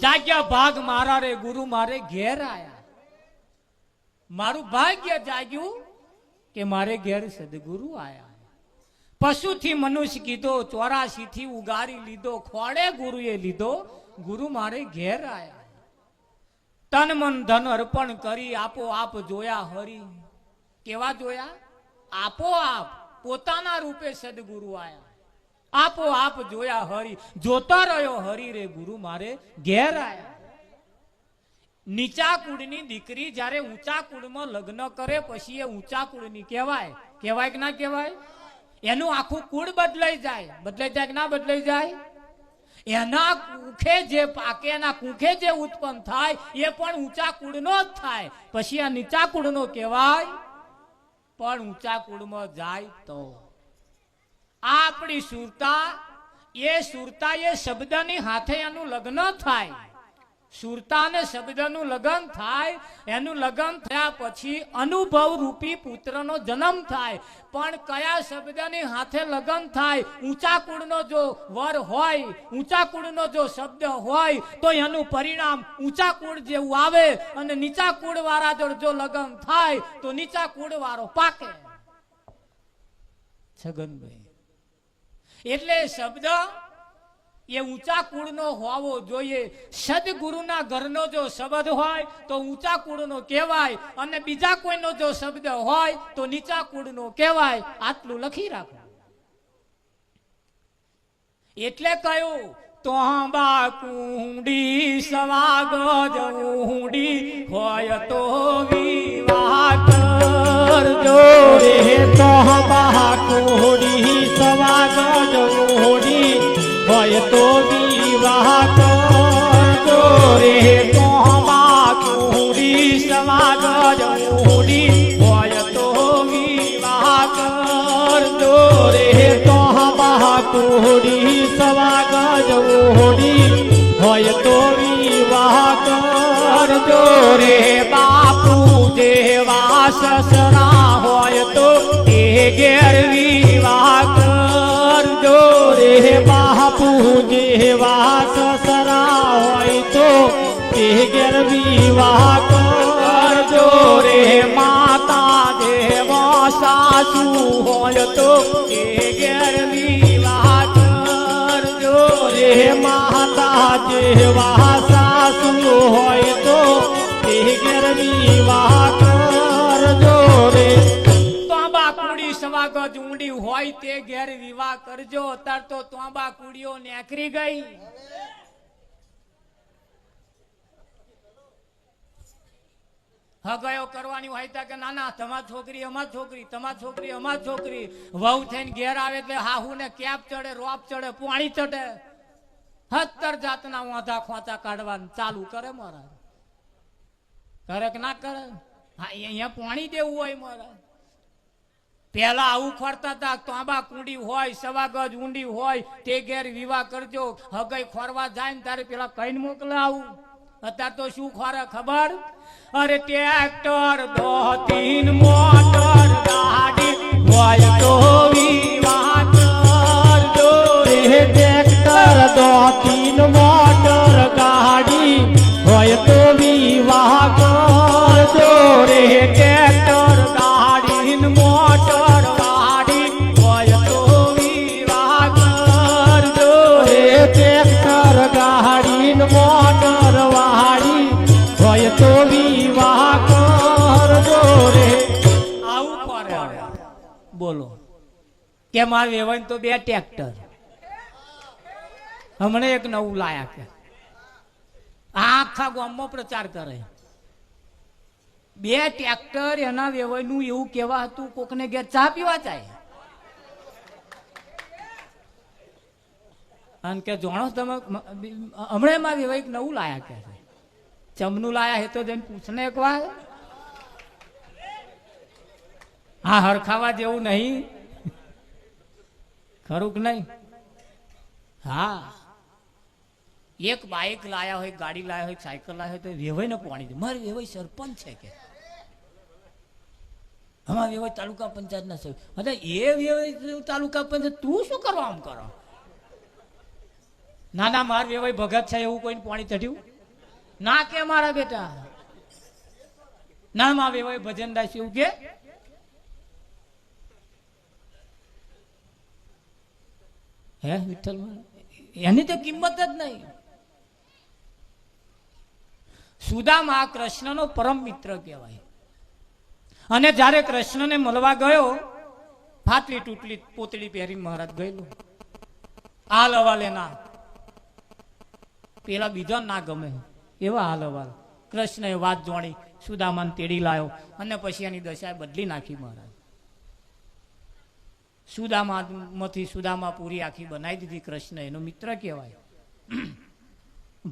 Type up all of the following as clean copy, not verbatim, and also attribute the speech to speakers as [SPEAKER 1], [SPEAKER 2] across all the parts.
[SPEAKER 1] જાગ્યા ભાગ મારા રે ગુરુ મારે ઘેર આયા. મારું ભાગ્ય જાગ્યું કે મારે ઘેર સદગુરુ આયા. પશુથી મનુષ્ય કીધો, 84 થી ઉગારી લીધો, ખોડે ગુરુએ લીધો, ગુરુ મારે ઘેર આયા. તન મન ધન અર્પણ કરી આપો આપ જોયા હરી. કેવા જોયા? આપો આપ પોતાના રૂપે સદગુરુ આયા. આપો આપ જોયા હરી, જોતા રહ્યો હરી રે ગુરુ મારે ઘેર આયા. નીચા કુળની દીકરી જ્યારે ઊંચા કુળમાં લગ્ન કરે પછી એ ઊંચા કુળની કહેવાય. કહેવાય કે ના કહેવાય? એનું આખું કુળ બદલાઈ જાય. બદલાઈ જાય કે ના બદલાઈ જાય? એના કુખે જે પાકે, એના કુખે જે ઉત્પન્ન થાય એ પણ ઊંચા કુળનો જ થાય. પછી આ નીચા કુળનો કહેવાય. પણ ઊંચા કુળમાં જાય તો આપણી સુરતા, એ સુરતા એ શબ્દની હાથે એનું લગ્ન થાય. સુરતા ને શબ્દનું લગ્ન થાય. એનું લગ્ન થયા પછી અનુભવ રૂપી પુત્રનો જન્મ થાય. પણ કયા શબ્દની હાથે લગ્ન થાય? ઊંચા કુળનો જો વર હોય, ઊંચા કુળનો જો શબ્દ હોય તો એનું પરિણામ ઊંચા કુળ જેવું આવે. અને નીચા કુળ વાળા જોડે જો લગ્ન થાય તો નીચા કુળ વાળો પાકે. છગનભાઈ, એટલે શબ્દ એ ઊંચા કુળનો હોવો જોઈએ. સદગુરુના ઘરનો જો શબ્દ હોય તો ઊંચા કુળનો કહેવાય, અને બીજા કોઈનો જો શબ્દ હોય તો નીચા કુળનો કહેવાય. આટલું લખી રાખો. એટલે કહ્યું, તોબા કુંડી સવાગજ ઊંડી હોય તો વિવાહ કરજો રે. તોબા કુંડી સવાગજ ઊંડી હોય તો વિવાહ કરજો રે. તોબા કુંડી સવાગજ ઊંડી હોય તો વિવાહ કરજો રે. તોબા કુંડી સવાગજ ઊંડી હોય તો વિવાહ કરજો રે. બાપુ જેવા સસરા હોય તો એ ઘેર વિવાહ કરજો રે. બાપુ જેવા સસરા હોય તો એ ઘેર વિવાહ કરજો રે. માતા જેવા સાસુ હોય તો એ ઘેર વિવાહ કરજો રે. માતા જેવા સાસુ હોય તો એ ઘેર વિવાહ કરજો રે. તોબા કુડી સવાગજ ઊંડી હોય તે ઘેર વિવાહ કરજો. અત્યારે તો તોબા કુડીઓ નેકરી ગઈ. હગાયો કરવાની હોય તો કે નાના તમાર છોકરી અમાર છોકરી, તમાર છોકરી અમાર છોકરી. વહુ થઈને ઘેર આવે એટલે હાહુ ને કેપ ચડે, રોપ ચડે, પાણી ચડે, 70 જાતના વાંધા ખોંચા કાઢવાનું ચાલુ કરે. મારા કરે કે ના કરે? હા, અહીંયા પાણી દેવું હોય. મારા પેલા આવું ખોરતા હતા. તોબા કુંડી હોય, સવાગજ ઊંડી હોય તે ઘેર વિવાહ કરજો. હગાઈ ખોરવા જાય ને તારે પેલા કઈને મોકલે આવું. અત્યારે તો શું ખોરે ખબર? અરે ટ્રેક્ટર, દોતીન, મોટર ગાડી હોય તો વિવાહ કરજો રે. ટ્રેક્ટર, દોતીન, મોટર ગાડી હોય તો વિવાહ કરજો રે. ટ્રેક્ટર, ગાડી, મોટર ગાડી હોય તો વિવાહ કરજો રે. ટ્રેક્ટર, ગાડી, મોટર વાળી હોય તો વિવાહ કરજો રે. આવું કરે. બોલો કે મારે વેવાય તો 2 ટ્રેક્ટર. હમણે એક નવું લાયા કે આખા ગામમાં પ્રચાર કરે. 2 ટ્રેક્ટર એના વેવાયનું એવું કેવા હતું, કોકને ઘેર ચા પીવા જાય. અને કે જાણો તમે હમણાં એમાં વેવાય નવું લાયા કે ચમનું લાયા હે તો જઈને પૂછને એક વાર. હા, હરખાવા જેવું નહીં, ખરું કે નહીં? હા, એક બાઇક લાયા હોય, ગાડી લાયા હોય, સાયકલ લાયા હોય તો વેવાય ને પાણી દે. મારે વેવાય સરપંચ છે કે અમારે વેવાય તાલુકા પંચાયત ના સભ્ય. અરે એ વેવાય તાલુકા પંચાયત તું શું કરવા આમ કરો? નાના માર વેવાય ભગત છે એવું કોઈને પાણી ચઢ્યું ના કે મારા બેટા ના માં વેવાય ભજન દાસ એવું કે હે વિઠ્ઠલ એની તો કિંમત જ નહીં. સુદામા કૃષ્ણનો પરમ મિત્ર કહેવાય. અને જ્યારે કૃષ્ણને મળવા ગયો ફાટલી તૂટલી પોતળી પહેરીને મહારાજ ગયેલું હાલ હવાલ એના પેલા બીજા ના ગમે એવા હાલ હવાલ કૃષ્ણએ વાત જોણી સુદામાને તેડી લાયો અને પછી એની દશા બદલી નાખી મહારાજ. સુદામામાંથી સુદામા પૂરી આખી બનાવી દીધી. કૃષ્ણ એનો મિત્ર કહેવાય.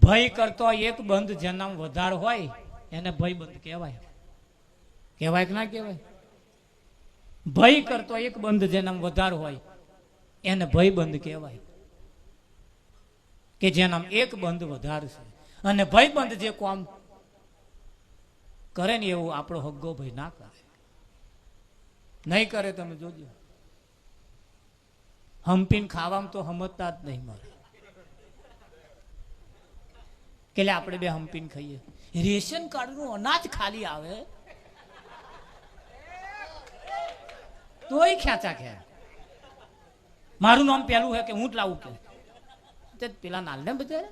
[SPEAKER 1] ભય કરતો એક બંધ જેના વધાર હોય એને ભય બંધ કહેવાય. કહેવાય કે ના કહેવાય? ભય કરતો એક બંધ જેના વધાર હોય એને ભય બંધ કહેવાય. કે જેના એક બંધ વધાર છે અને ભય બંધ જે કોમ કરે ને એવું આપણો હગ્ગો ભય ના કરે. નહીં કરે તમે જોજો. હંપીને ખાવામાં તો સમજતા જ નહીં મારે કે આપણે બે હંપીને ખાઈએ. રેશન કાર્ડ નું અનાજ ખાલી આવે તોય ખેંચા ખેર. મારું નામ પેલું હે કે હું જ લાવું કે પેલા નાલ ને બધા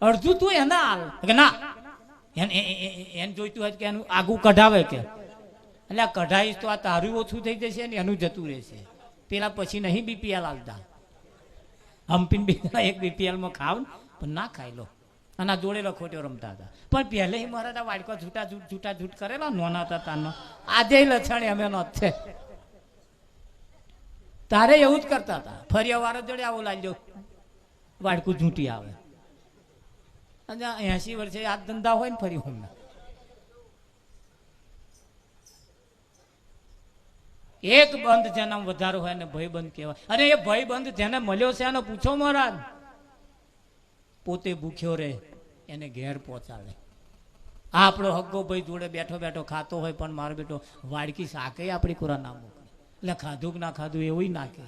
[SPEAKER 1] અડધું તું એના હાલ કે ના એને જોઈતું હોય કે એનું આગું કઢાવે કે એટલે આ કઢાઈશ તો આ તારું ઓછું થઈ જશે ને એનું જતું રહેશે. પેલા પછી નહીં બીપીએલ આવતા. હમ્પીન બીજા એક બીપીએલમાં ખાવ પણ ના ખાઈ લો અને આ જોડે લખોટ્યો રમતા હતા. પણ પહેલે મારા વાડકો છૂટા છૂટ કરેલા નોના હતા તાનો આજે લક્ષણ અમે નો છે. તારે એવું જ કરતા હતા. ફરિયા વાળો જોડે આવું લાગ્યો વાડકું ઝૂંટી આવે. 80 વર્ષે આ ધંધા હોય ને ફરી હું એક બંધ જેના વધારો હોય ને ભય બંધ કહેવાય. અને એ ભય બંધ જેને મળ્યો છે એને પૂછો મહારાજ પોતે ભૂખ્યો રહે એને ઘેર પહોંચાડે. આપણો હગ્ગો ભાઈ જોડે બેઠો બેઠો ખાતો હોય પણ મારો બેટો વાડકી શાકે આપણી કોરા ના મોકલે. એટલે ખાધું કે ના ખાધું એવું નાખે.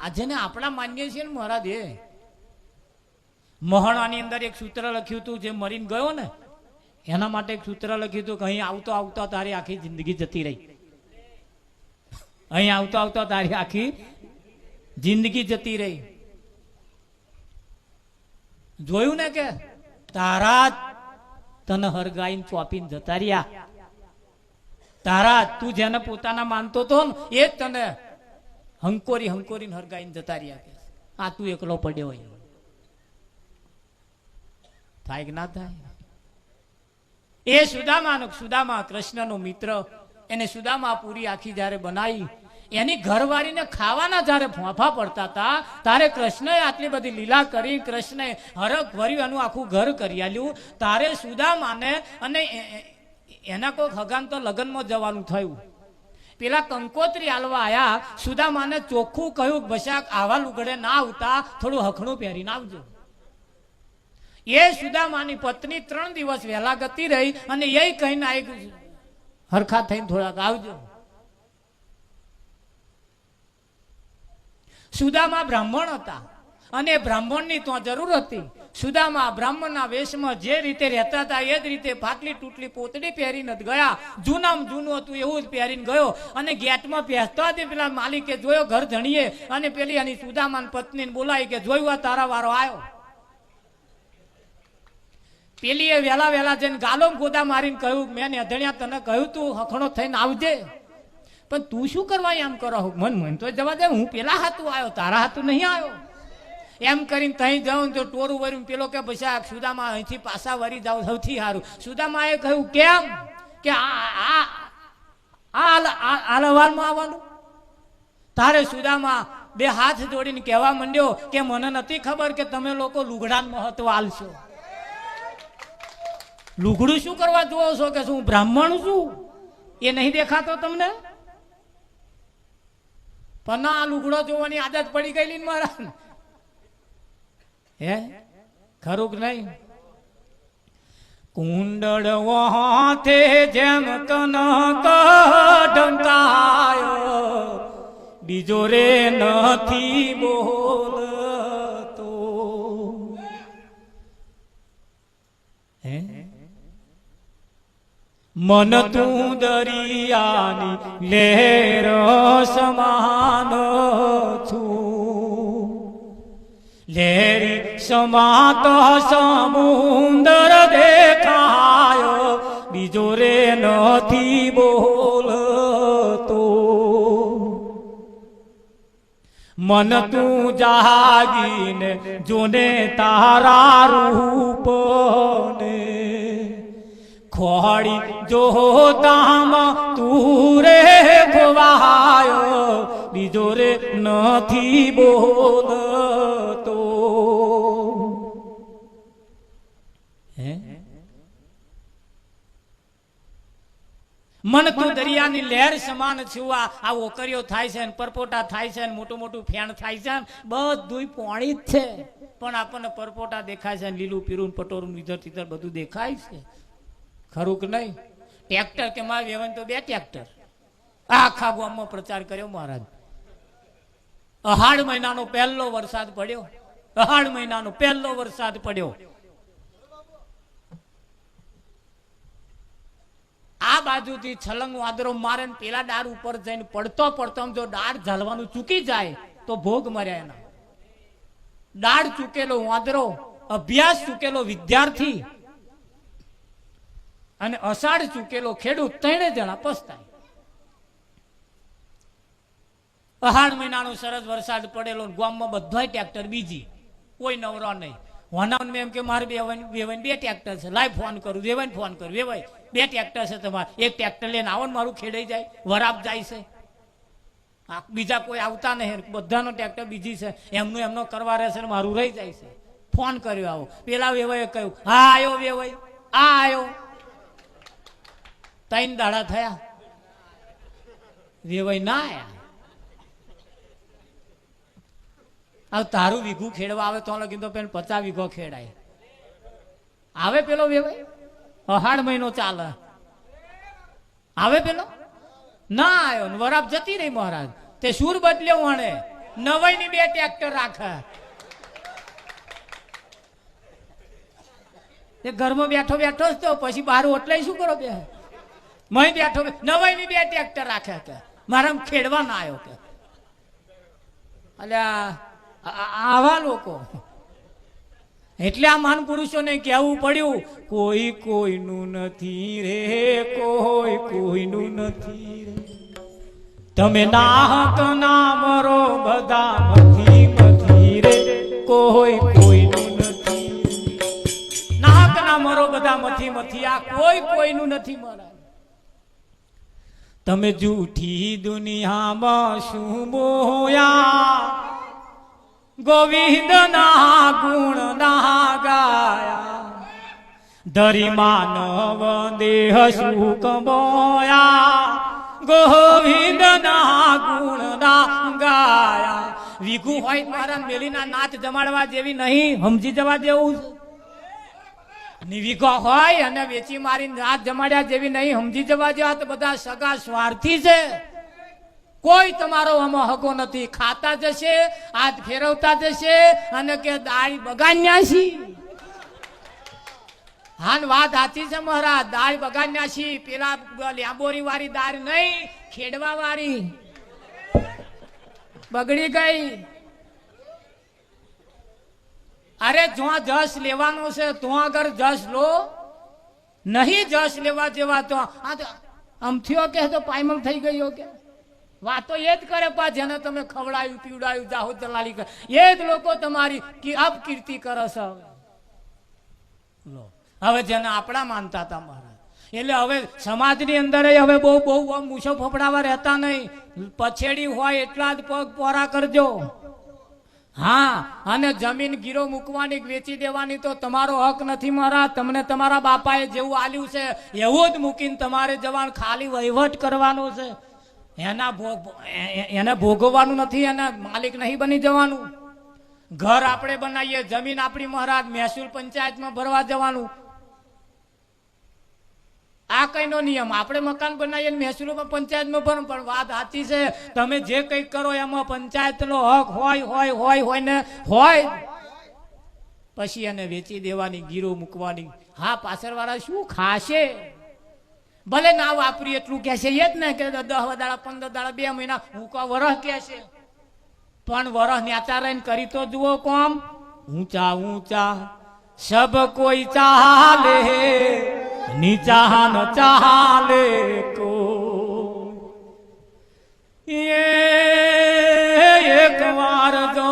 [SPEAKER 1] આજે ને આપણા માન્ય છીએ ને મહારાજ. એ મહાણાની અંદર એક સૂત્ર લખ્યું હતું જે મરીને ગયો ને એના માટે એક સૂત્ર લખ્યું હતું કે અહીં આવતો આવતો તારી આખી જિંદગી જતી રહી. અહીં આવતો આવતો તારી આખી જિંદગી જતી રહી. જોયું ને કે તારા તને હરગાઈને ચોપીને જતા રહ્યા. તારા તું જેને પોતાના માનતો હતો ને એ જ તને હંકોરી હંકોરીને હરગાઈને જતા રહ્યા. આ તું એકલો પડ્યો હોય. થાય કે ના થાય? એ સુદામા કૃષ્ણનો મિત્ર. એને સુદામા પૂરી આખી જયારે બનાવી એની ઘરવાળીને ખાવાના જયારે ફોફા પડતા હતા તારે કૃષ્ણએ આટલી બધી લીલા કરી. કૃષ્ણએ હરખ ભર્યું એનું આખું ઘર કરી આલ્યું. તારે સુદામાને અને એના કોઈ હગાન તો લગ્નમાં જવાનું થયું. પેલા કંકોત્રી આલવા આયા. સુદામાને ચોખ્ખું કહ્યું બશાક આવા લુગડે ના આવતા થોડું હખણું પહેરીને આવજો. એ સુદામાની પત્ની 3 દિવસ વહેલા ગતી રહી અને એ કહીને આવી હરખા થઈને થોડાક આવજો. સુદામા બ્રાહ્મણ હતા અને બ્રાહ્મણની તો જરૂર હતી. સુદામા બ્રાહ્મણના વેશમાં જે રીતે રહેતા હતા એ જ રીતે ફાટલી તૂટલી પોતડી પહેરીને ગયા. જૂનામાં જૂનું હતું એવું જ પહેરીને ગયો અને ગેટમાં પહેરતા હતી. પેલા માલિકે જોયો ઘર ધણીએ અને પેલી એની સુદામાની પત્નીને બોલાવી કે જોયું તારા વારો આવ્યો. પેલી એ વેલા જઈને ગાલો ગોદા મારીને કહ્યું મેં અધણ્યા તને કહ્યું તું હખણો થઈને આવજે પણ તું શું કરવા એમ કરો? મન તો જવા દે હું પેલા હાથું આવ્યો તારા હાથું નહીં આવ્યો એમ કરીને તઈ જાઉં તો ટોરું વર્યું. પેલો કે પછી સુદામા અહીંથી પાછા વરી જાવ સૌથી સારું. સુદામાએ કહ્યું કેમ? કે આલવાલમાં આવવાનું. તારે સુદામા 2 હાથ જોડીને કહેવા માંડ્યો કે મને નથી ખબર કે તમે લોકો લુગડાનું મહત્વ આલશો. લુગડું શું કરવા જોવો છો? કે શું બ્રાહ્મણ છું એ નહીં દેખાતો તમને? પણ આ લુગડો જોવાની આદત પડી ગયેલી ને મારા. હે ખરું કે નહીં? કુંડળ હાથે જેમ કનક ઢંકાયો બીજો રે નથી બોલતો. હે મન તું દરિયાની લહેર સમાન છું, લહેરી સમાત સમુદર દેખાયો, બીજો રે નથી બોલતો. મન તું જાગીને જોને તારા રૂપને, ખોડી જો દામ તું રે ખોવાયો, બીજો રે નથી બોલતો. હે મન તું દરિયાની લહેર સમાન છું. આ ઓકરીઓ થાય છે, પરપોટા થાય છે, મોટું મોટું ફેણ થાય છે, બધું પાણી જ છે. પણ આપણને પરપોટા દેખાય છે, લીલું પીરું પટોરું લીધર તીધર બધું દેખાય છે. ખરું કે નહીં? ટ્રેક્ટર કે મારે વેવાય તો 2 ટ્રેક્ટર આખા ગામમાં પ્રચાર કર્યો મહારાજ. અહાડ મહિનાનો પહેલો વરસાદ પડ્યો, અહાડ મહિનાનો પહેલો વરસાદ પડ્યો. આ બાજુથી છલંગ વાદરો મારે ને પેલા ડાળ ઉપર જઈને પડતો પડતો જો ડાળ ઝાલવાનું ચૂકી જાય તો ભોગ મર્યા એના. ડાળ ચૂકેલો વાદરો, અભ્યાસ ચૂકેલો વિદ્યાર્થી અને અષાઢ ચૂકેલો ખેડૂત, 3 જણા પસ્તાય. અહાડ મહિનાનો સરસ વરસાદ પડેલો, ગામમાં બધાય ટ્રેક્ટર બીજી, કોઈ નવરો નહીં. હોનાવન એમ કે મારે વેવાય 2 ટ્રેક્ટર છે, લાઈ ફોન કરું, વેવાય ફોન કરું, વેવાય 2 ટ્રેક્ટર છે તમારે, 1 ટ્રેક્ટર લઈને આવો ને મારું ખેડાઈ જાય, વરાપ જાય છે. બીજા કોઈ આવતા નહીં, બધાનો ટ્રેક્ટર બીજી છે, એમનું એમનો કરવા રહેશે ને મારું રહી જાય છે. ફોન કર્યો આવો, પેલા વેવાએ કહ્યું હા આવ્યો વેવાય, આ આવ્યો. 3 દાડા થયા, વેવાય ના આયા. હવે તારું વીઘું ખેડવા આવે તો લગી તો પેલો 50 વીઘો ખેડાય. આવે પેલો વેવાય, અહાડ મહિનો ચાલે, આવે પેલો ના આવ્યો ને વરાપ જતી રહી. મહારાજ તે સુર બદલ્યો, વણે 9 ની 2 ટ્રેક્ટર રાખે. એ ઘરમાં બેઠો બેઠો જ તો પછી બહાર ઓટલાય શું કરો? બે મય બેઠો 9 ની 2 ટ્રેક્ટર રાખે કે મારા ખેડવા ના આવ્યો કે. અલ્યા આવા લોકો એટલે આ મહાન પુરુષોને કહેવું પડ્યું, કોઈ કોઈનું નથી રે, કોઈ કોઈનું નથી રે. તમે નાહક ના મરો બધા મથી મથી રે, કોઈ કોઈનું નથી. નાહક ના મરો બધા મથી મથી, આ કોઈ કોઈનું નથી. મરા તમે જૂઠી દુનિયામાં શું મોયા, ગોવિંદ ના ગુણ ના ગાયા, ધરી માનવ દેહ સુખ બોયા, ગોવિંદ ના ગુણ ના ગાયા. વિઘુ હોય મારા મેલીના નાથ જમાડવા જેવી નહીં, સમજી જવા જેવું. નિવિઘો હોય અને વેચી મારી નાથ જમાડ્યા જેવી નહીં, સમજી જવા જેવા. તો બધા સગા સ્વાર્થી છે, કોઈ તમારો આમાં હકો નથી. ખાતા જશે, હાથ ફેરવતા જશે અને કે દાળ બગાડ્યા છી. હાન વાત સાચી છે મહારાજ, દાળ બગાડ્યા છી. પેલા લાંબોરી વાળી દાળ નહીં, ખેડવા વાળી બગડી ગઈ. અરે જો જસ લેવાનો છે તો આગળ જસ લો, નહીં જસ લેવા જેવા તો આમ થયો કે તો પાયમલ થઈ ગયો કે. વાતો એ જ કરે પા જેને તમે ખવડાયું પીવડાયું જાહો દલાલી કરે, એ જ લોકો તમારી અપકીર્તિ કરે છે. હવે જેને આપણા માનતા હતા મહારાજ, એટલે હવે સમાજની અંદર હવે બહુ બહુ મૂછો ફફડાવા રહેતા નહીં. પછેડી હોય એટલા જ પગ પોરા કરજો. હા, અને જમીન ગીરો મૂકવાની વેચી દેવાની તો તમારો હક નથી મહારાજ. તમને તમારા બાપાએ જેવું આલ્યું છે એવું જ મૂકીને તમારે જવાનું, ખાલી વહીવટ કરવાનો છે. એને ભોગવવાનું નથી, એને માલિક નહીં બની જવાનું. ઘર આપણે બનાવીએ, જમીન આપણી મહારાજ, મહેસૂલ પંચાયતમાં ભરવા જવાનું. આ કઈનો નિયમ. આપણે મકાન બનાવીએ મહેસૂલમાં પંચાયતમાં ભરો, પણ વાત સાચી છે. તમે જે કંઈક કરો એમાં પંચાયતનો હક હોય ને હોય. પછી એને વેચી દેવાની, ગીરો મૂકવાની. હા, પાછળવાળા શું ખાશે? ભલે ના વાપરી એટલું કે છે એ જ ને કે 10 દાડા 15 દાડા 2 મહિના હું કો વરસ કે છે, પણ વરસ ન્યાચા રહીને કરી તો જુઓ કોમ. ઊંચા ઊંચા સબ કોઈ ચાલે, નીચા ન ચાલે કો. એક વાર જો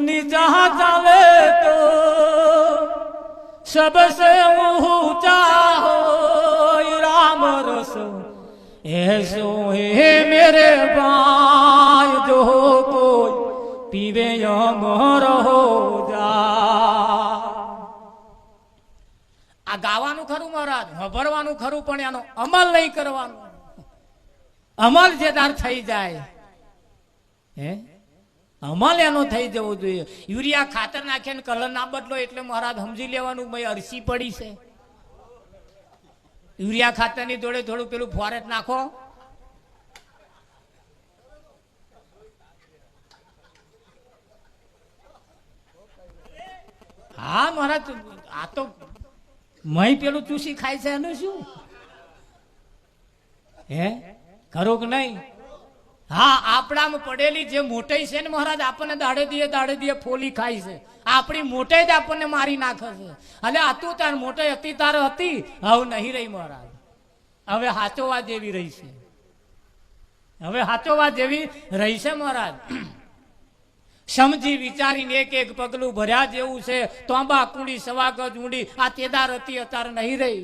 [SPEAKER 1] નીચા ચાલે તો सबसे ऊंचा हो राम रस ऐसो है मेरे भाई जो कोई पीवे अमर हो जा. આ ગાવાનું ખરું મહારાજ, ભરવાનું ખરું, પણ એનો અમલ નહીં કરવાનો. અમલ જે તાર થઈ જાય, હે અમલ એનો થઈ જવો જોઈએ. યુરિયા ખાતર નાખે ને કલર ના બદલો એટલે મહારાજ સમજી લેવાનું ભાઈ અરસી પડી છે. યુરિયા ખાતર ની જોડે થોડું પેલું ફોરેટ નાખો, હા મહારાજ આ તો મહી પેલું ચૂસી ખાય છે એનું શું? હે ખરું કે નહીં? હા, આપણામાં પડેલી જે મોટાઈ છે ને મહારાજ, આપણને દાડે દીએ ફોલી ખાય છે. આપણી મોટાઈ જ આપણને મારી નાખે છે. અને આ તું તાર મોટાઈ હતી તારે હતી, હવે નહીં રહી મહારાજ. હવે હાચોવા જેવી રહી છે, હવે હાચોવા જેવી રહી છે મહારાજ. સમજી વિચારીને એક એક પગલું ભર્યા જેવું છે. તોંબા કુંડી સવાગજ ઊંડી આ તેદાર હતી અત્યારે નહીં રહી.